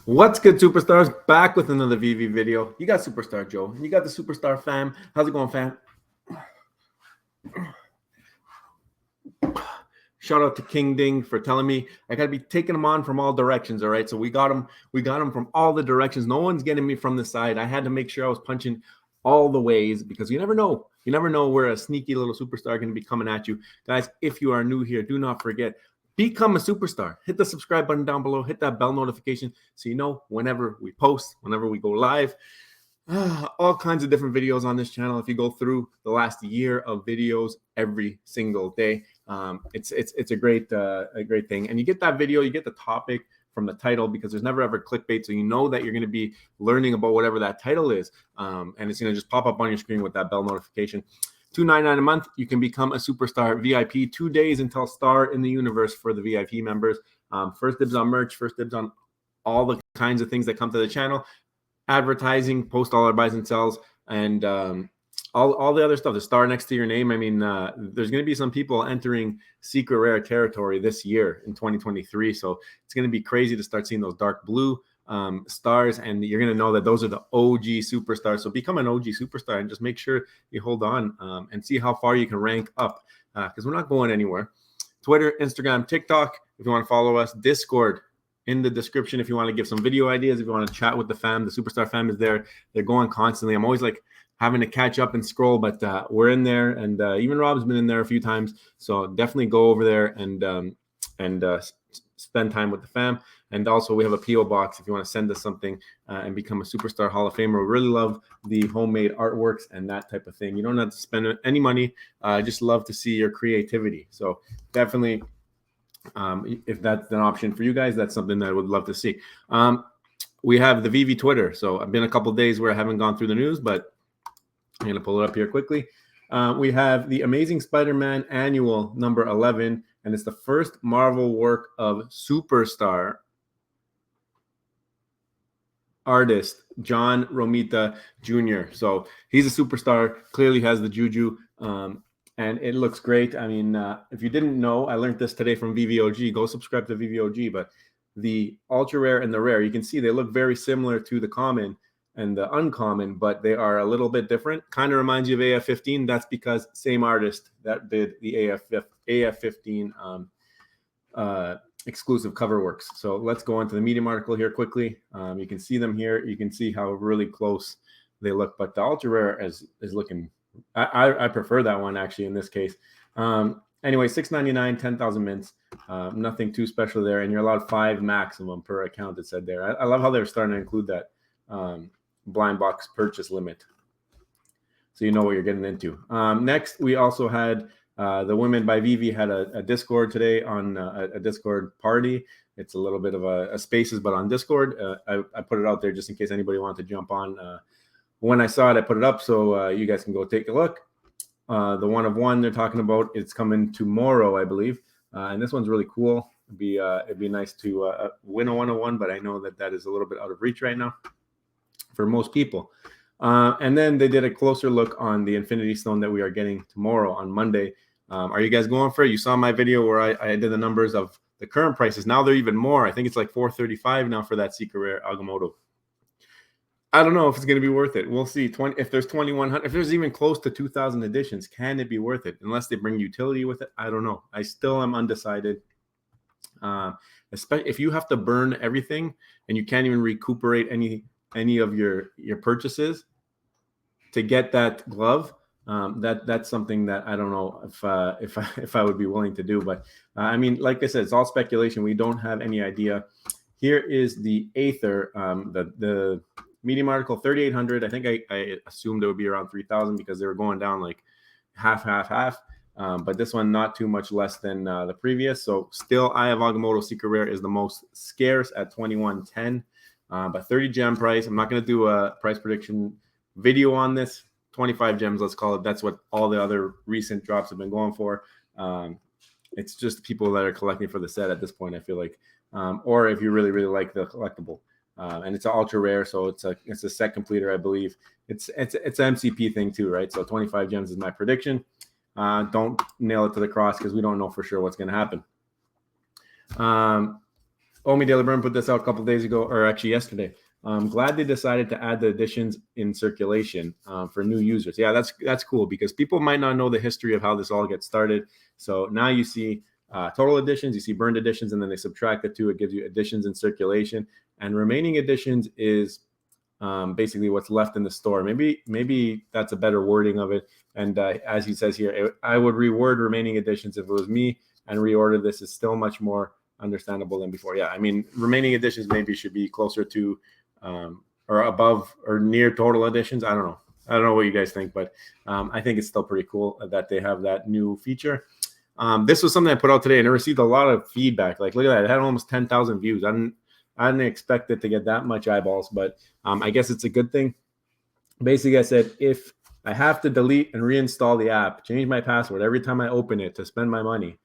What's good, superstars? Back with another VV video. You got Superstar Joe, and you got the Superstar fam. How's it going, fam? Shout out to King Ding for telling me I gotta be taking them on from all directions. All right, so we got them from all the directions. No one's getting me from the side. I had to make sure I was punching all the ways because you never know. You never know where a sneaky little superstar going to be coming at you, guys. If you are new here, do not forget. Become a superstar. Hit the subscribe button down below. Hit that bell notification so you know whenever we post, whenever we go live. All kinds of different videos on this channel. If you go through the last year of videos every single day, it's a great thing. And you get that video, you get the topic from the title because there's never ever clickbait, so you know that you're going to be learning about whatever that title is, and it's going to just pop up on your screen with that bell notification. $2.99 a month. You can become a superstar VIP 2 days until star in the universe for the VIP members. First dibs on merch, first dibs on all the kinds of things that come to the channel. Advertising, post all our buys and sells, and all the other stuff. The star next to your name. I mean, there's going to be some people entering secret rare territory this year in 2023. So it's going to be crazy to start seeing those dark blue stars, and you're going to know that those are the OG superstars. So become an OG superstar and just make sure you hold on and see how far you can rank up because we're not going anywhere. Twitter, Instagram, TikTok, if you want to follow us. Discord in the description if you want to give some video ideas, if you want to chat with the fam. The Superstar fam is there. They're going constantly. I'm always like having to catch up and scroll, but we're in there, and even Rob's been in there a few times. So definitely go over there and spend time with the fam. And also we have a PO box if you want to send us something and become a Superstar Hall of Famer. We really love the homemade artworks and that type of thing. You don't have to spend any money. I just love to see your creativity. So definitely, if that's an option for you guys, that's something that I would love to see. We have the VV Twitter. So I've been a couple days where I haven't gone through the news, but I'm going to pull it up here quickly. We have the Amazing Spider-Man Annual number 11, and it's the first Marvel work of Superstar artist John Romita Jr. So he's a superstar, clearly has the juju, and it looks great. I mean, if you didn't know, I learned this today from VVOG. Go subscribe to VVOG. But the ultra rare and the rare, you can see they look very similar to the common and the uncommon, but they are a little bit different. Kind of reminds you of AF-15. That's because same artist that did the AF-15 exclusive cover works. So let's go on to the Medium article here quickly. You can see them here. You can see how really close they look, but the ultra rare is looking, I prefer that one actually in this case. Anyway, $6.99, 10,000 mints. Nothing too special there, and you're allowed 5 maximum per account. It said there. I love how they're starting to include that blind box purchase limit, so you know what you're getting into. Next, we also had the Women by VV had a Discord today on a Discord party. It's a little bit of a spaces, but on Discord. I put it out there just in case anybody wanted to jump on. When I saw it, I put it up so you guys can go take a look. The one of one they're talking about, it's coming tomorrow, I believe, and this one's really cool. It'd be nice to win a 101, but I know that is a little bit out of reach right now for most people. And then they did a closer look on the Infinity Stone that we are getting tomorrow on Monday. Are you guys going for it? You saw my video where I did the numbers of the current prices. Now they're even more. I think it's like $435 now for that secret rare Agamotto. I don't know if it's going to be worth it. We'll see. If there's 2,100, if there's even close to 2,000 editions, can it be worth it? Unless they bring utility with it, I don't know. I still am undecided. Especially if you have to burn everything and you can't even recuperate any of your purchases to get that glove. That's something that I don't know if I would be willing to do. But I mean, like I said, it's all speculation. We don't have any idea. Here is the Aether, the Medium article, 3,800. I think I assumed it would be around 3,000 because they were going down like half. But this one not too much less than the previous. So still, Eye of Agamotto Secret Rare is the most scarce at 2,110. But 30 gem price. I'm not going to do a price prediction video on this. 25 gems, let's call it. That's what all the other recent drops have been going for. It's just people that are collecting for the set at this point, I feel like. Or if you really, really like the collectible. And it's an ultra rare, so it's a set completer, I believe. It's an MCP thing too, right? So 25 gems is my prediction. Don't nail it to the cross because we don't know for sure what's going to happen. Omi De LeBron put this out a couple days ago, or actually yesterday. I'm glad they decided to add the editions in circulation for new users. Yeah, that's cool because people might not know the history of how this all gets started. So now you see total editions, you see burned editions, and then they subtract the two. It gives you editions in circulation, and remaining editions is basically what's left in the store. Maybe that's a better wording of it. And as he says here, I would reword remaining editions if it was me, and reorder this is still much more understandable than before. Yeah, I mean, remaining editions maybe should be closer to or above or near total editions. I don't know what you guys think, but I think it's still pretty cool that they have that new feature. This was something I put out today, and I received a lot of feedback. Like, look at that, it had almost 10,000 views. I didn't expect it to get that much eyeballs, but I guess it's a good thing. Basically, I said, if I have to delete and reinstall the app, change my password every time I open it to spend my money,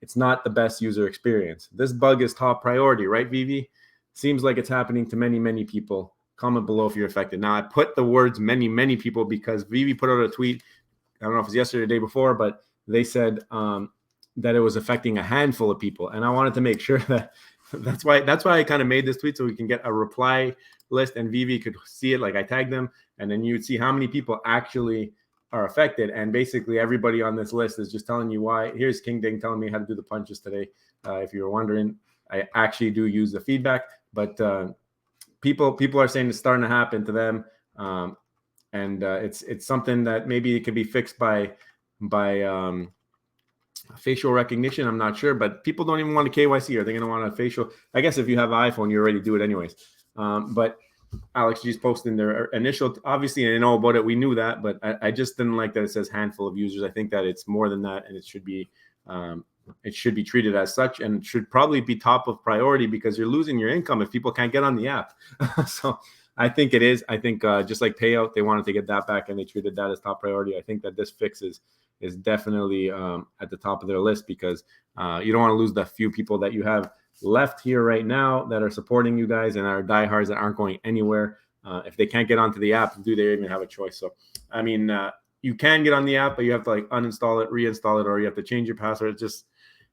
it's not the best user experience. This bug is top priority, right, VEVE? Seems like it's happening to many, many people. Comment below if you're affected. Now, I put the words many, many people because VEVE put out a tweet, I don't know if it was yesterday or the day before, but they said that it was affecting a handful of people. And I wanted to make sure that that's why I kind of made this tweet, so we can get a reply list and VEVE could see it. Like, I tagged them, and then you'd see how many people actually are affected. And basically everybody on this list is just telling you why. Here's King Ding telling me how to do the punches today. If you were wondering, I actually do use the feedback, but people are saying it's starting to happen to them. And it's something that maybe it could be fixed by facial recognition. I'm not sure, but people don't even want a KYC. Are they going to want a facial? I guess if you have an iPhone, you already do it anyways. But Alex G's posting their initial, obviously I know about it. We knew that, but I just didn't like that it says handful of users. I think that it's more than that, and it should be treated as such, and should probably be top of priority because you're losing your income if people can't get on the app. So I think it is. I think just like payout, they wanted to get that back and they treated that as top priority. I think that this fix is definitely at the top of their list because you don't want to lose the few people that you have left here right now that are supporting you guys and are diehards that aren't going anywhere. If they can't get onto the app, do they even have a choice? So, I mean, you can get on the app, but you have to like uninstall it, reinstall it, or you have to change your password.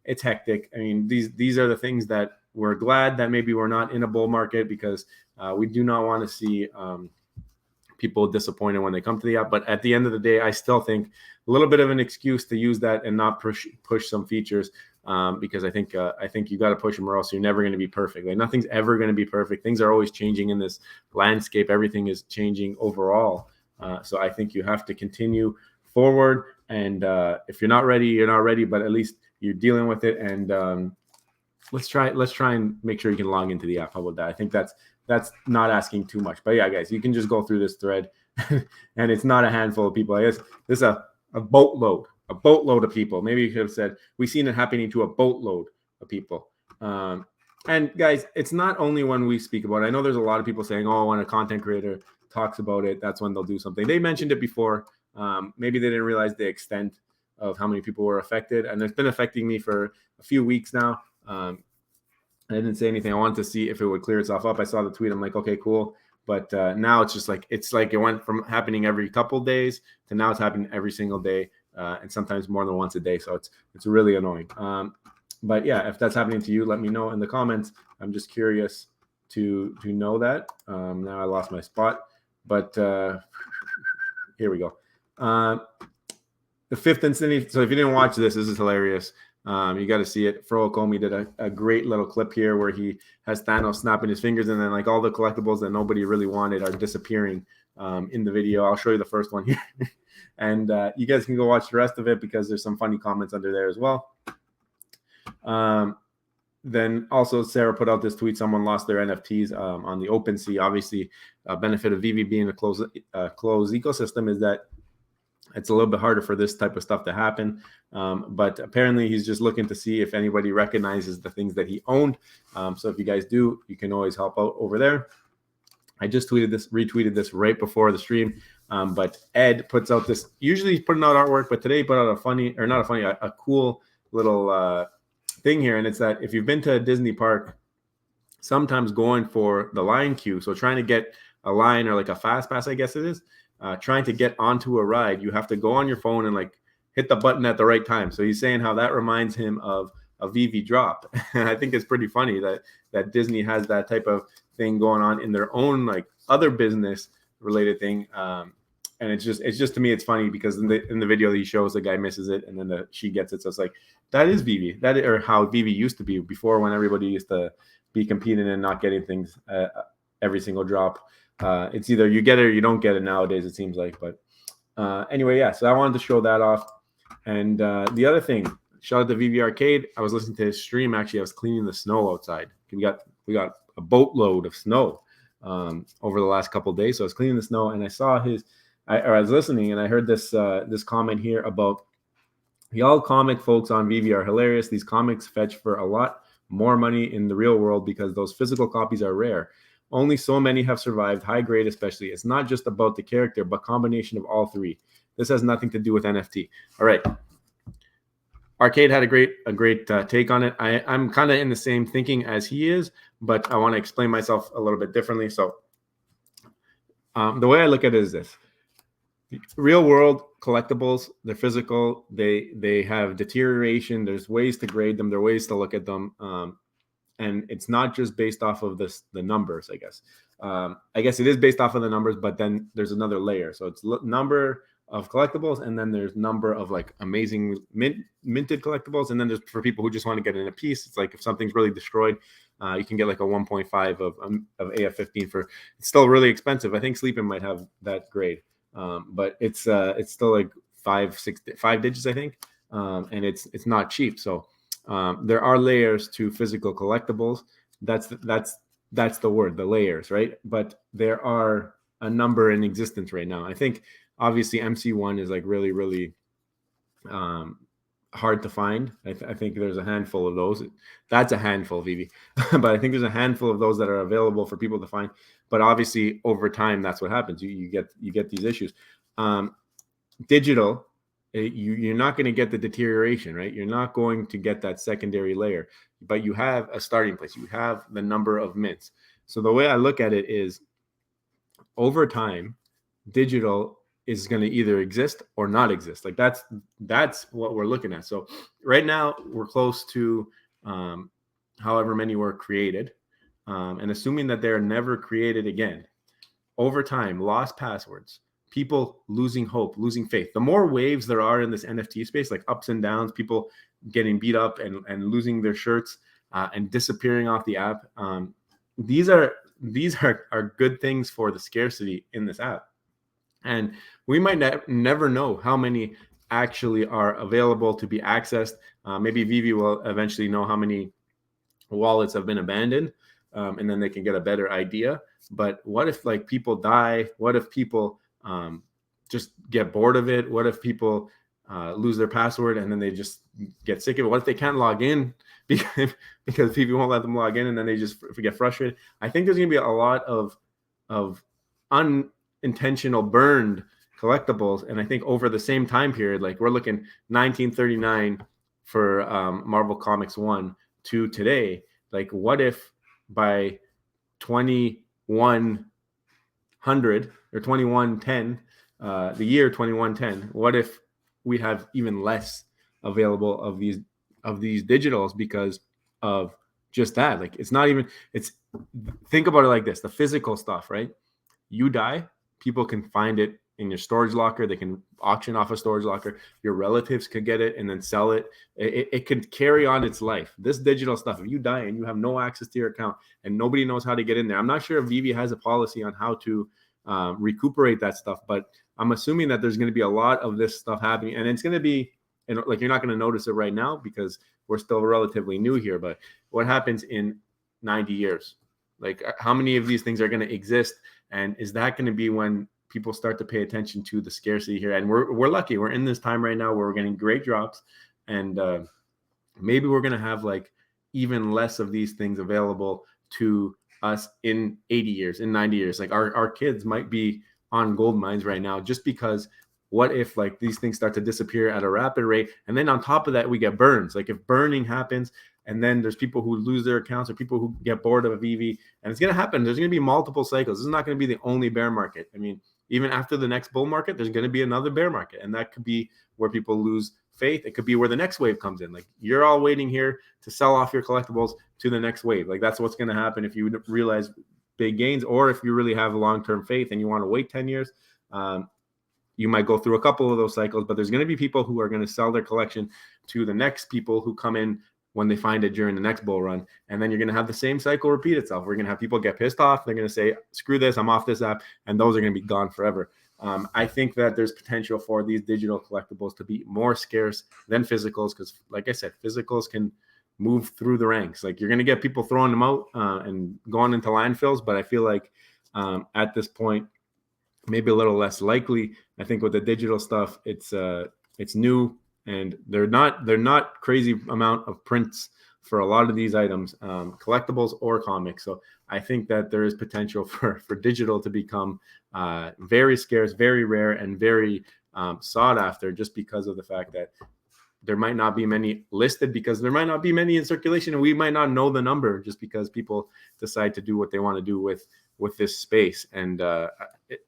It's hectic. I mean, these are the things that we're glad that maybe we're not in a bull market because we do not want to see people disappointed when they come to the app. But at the end of the day, I still think a little bit of an excuse to use that and not push some features because I think you got to push them or else you're never going to be perfect. Like, nothing's ever going to be perfect. Things are always changing in this landscape. Everything is changing overall. So I think you have to continue forward. And if you're not ready, you're not ready, but at least you're dealing with it. And let's try and make sure you can log into the app. How about that? I think that's not asking too much. But yeah, guys, you can just go through this thread and it's not a handful of people. I guess this is a boatload of people. Maybe you could have said, we've seen it happening to a boatload of people. And guys, it's not only when we speak about it. I know there's a lot of people saying, oh, when a content creator talks about it, that's when they'll do something. They mentioned it before. Maybe they didn't realize the extent of how many people were affected. And it's been affecting me for a few weeks now. I didn't say anything. I wanted to see if it would clear itself up. I saw the tweet. I'm like, okay, cool. But now it's just like it went from happening every couple days to now it's happening every single day, and sometimes more than once a day. So it's really annoying. But yeah, if that's happening to you, let me know in the comments. I'm just curious to know that. Now I lost my spot, but here we go. The fifth incident. So if you didn't watch this is hilarious. You got to see it. Fro Ecomi did a great little clip here where he has Thanos snapping his fingers, and then like all the collectibles that nobody really wanted are disappearing in the video. I'll show you the first one here, and you guys can go watch the rest of it because there's some funny comments under there as well. Then also Sarah put out this tweet. Someone lost their NFTs on the OpenSea. Obviously, benefit of VEVE being a closed ecosystem is that it's a little bit harder for this type of stuff to happen. But apparently he's just looking to see if anybody recognizes the things that he owned. So if you guys do, you can always help out over there. I just retweeted this right before the stream. But Ed puts out this, usually he's putting out artwork, but today he put out a cool little thing here. And it's that if you've been to a Disney park, sometimes going for the line queue, so trying to get a line or like a fast pass, I guess it is, trying to get onto a ride, you have to go on your phone and like hit the button at the right time. So he's saying how that reminds him of a VEVE drop. And I think it's pretty funny that Disney has that type of thing going on in their own like other business related thing. And it's just to me it's funny because in the video he shows the guy misses it and then she gets it. So it's like that is VEVE, or how VEVE used to be before, when everybody used to be competing and not getting things every single drop. It's either you get it or you don't get it nowadays, it seems like. But anyway, yeah, so I wanted to show that off. And the other thing, shout out to VEVE Arcade. I was listening to his stream. Actually, I was cleaning the snow outside. We got a boatload of snow over the last couple of days. So I was cleaning the snow and I saw I was listening and I heard this comment here about y'all comic folks on VEVE are hilarious. These comics fetch for a lot more money in the real world because those physical copies are rare. Only so many have survived, high grade especially. It's not just about the character, but combination of all three. This has nothing to do with NFT. All right. Arcade had a great take on it. I'm kind of in the same thinking as he is, but I want to explain myself a little bit differently. So the way I look at it is this. Real world collectibles, they're physical, they have deterioration, there's ways to grade them, there are ways to look at them, and it's not just based off of the numbers. I guess it is based off of the numbers, but then there's another layer. So it's number of collectibles, and then there's number of like amazing minted collectibles, and then there's for people who just want to get in a piece. It's like if something's really destroyed, you can get like a 1.5 of AF15 for, it's still really expensive. I think Sleepin might have that grade. But it's still like 5 digits, I think, and it's not cheap. So there are layers to physical collectibles. That's the word, the layers, right? But there are a number in existence right now. I think obviously MC1 is like really, really hard to find. I think there's a handful of those. That's a handful, VEVE. But I think there's a handful of those that are available for people to find. But obviously, over time, that's what happens. You get these issues. Digital, you're not going to get the deterioration, right? You're not going to get that secondary layer. But you have a starting place. You have the number of mints. So the way I look at it is, over time, digital is going to either exist or not exist. Like that's what we're looking at. So right now we're close to however many were created, and assuming that they're never created again, over time, lost passwords, people losing hope, losing faith. The more waves there are in this NFT space, like ups and downs, people getting beat up and losing their shirts and disappearing off the app. These are good things for the scarcity in this app. And we might never know how many actually are available to be accessed. Maybe VEVE will eventually know how many wallets have been abandoned, and then they can get a better idea. But what if like people die? What if people just get bored of it? What if people lose their password and then they just get sick of it? What if they can't log in because people won't let them log in, and then they just get frustrated? I think there's going to be a lot of unintentional burned collectibles. And I think over the same time period, like we're looking 1939 for Marvel Comics 1 to today. Like what if by 2100 or 2110, the year 2110, what if we have even less available of these digitals because of just that? Like think about it like this, the physical stuff, right? You die, people can find it in your storage locker. They can auction off a storage locker. Your relatives could get it and then sell it. It could carry on its life. This digital stuff, if you die and you have no access to your account and nobody knows how to get in there, I'm not sure if VEVE has a policy on how to recuperate that stuff, but I'm assuming that there's going to be a lot of this stuff happening, and it's going to be, and like you're not going to notice it right now because we're still relatively new here. But what happens in 90 years? Like how many of these things are going to exist? And is that going to be when people start to pay attention to the scarcity here? And we're lucky. We're in this time right now where we're getting great drops, and maybe we're going to have like even less of these things available to us in 80 years, in 90 years. Like our kids might be on gold mines right now just because what if like these things start to disappear at a rapid rate? And then on top of that, we get burns. Like if burning happens, and then there's people who lose their accounts or people who get bored of a VEVE, and it's going to happen. There's going to be multiple cycles. This is not going to be the only bear market. I mean, even after the next bull market, there's going to be another bear market, and that could be where people lose faith. It could be where the next wave comes in. Like you're all waiting here to sell off your collectibles to the next wave. Like that's what's going to happen if you realize big gains, or if you really have long-term faith and you want to wait 10 years. You might go through a couple of those cycles, but there's going to be people who are going to sell their collection to the next people who come in when they find it during the next bull run. And then you're going to have the same cycle repeat itself. We're going to have people get pissed off. They're going to say, screw this, I'm off this app. And those are going to be gone forever. I think that there's potential for these digital collectibles to be more scarce than physicals. Because like I said, physicals can move through the ranks. Like you're going to get people throwing them out and going into landfills. But I feel like at this point, maybe a little less likely. I think with the digital stuff, it's new, and they're not crazy amount of prints for a lot of these items, collectibles or comics. So I think that there is potential for digital to become very scarce, very rare, and very sought after, just because of the fact that there might not be many listed, because there might not be many in circulation, and we might not know the number just because people decide to do what they want to do with this space. And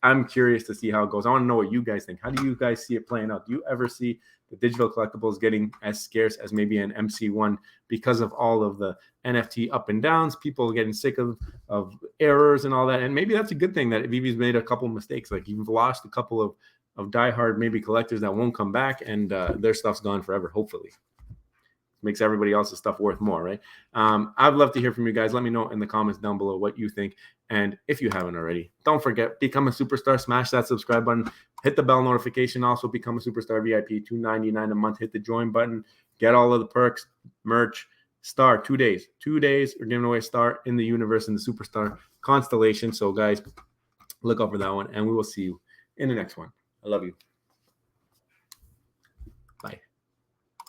I'm curious to see how it goes. I want to know what you guys think. How do you guys see it playing out? Do you ever see the digital collectibles getting as scarce as maybe an MC1 because of all of the NFT up and downs, people getting sick of errors and all that? And maybe that's a good thing that VEVE's made a couple of mistakes. Like you've lost a couple of diehard maybe collectors that won't come back, and their stuff's gone forever, hopefully. Makes everybody else's stuff worth more, right? I'd love to hear from you guys. Let me know in the comments down below what you think. And if you haven't already, don't forget, become a superstar. Smash that subscribe button. Hit the bell notification. Also become a superstar VIP, $2.99 a month. Hit the join button. Get all of the perks, merch, star, 2 days. 2 days, we're giving away a star in the universe in the superstar constellation. So guys, look out for that one. And we will see you in the next one. I love you.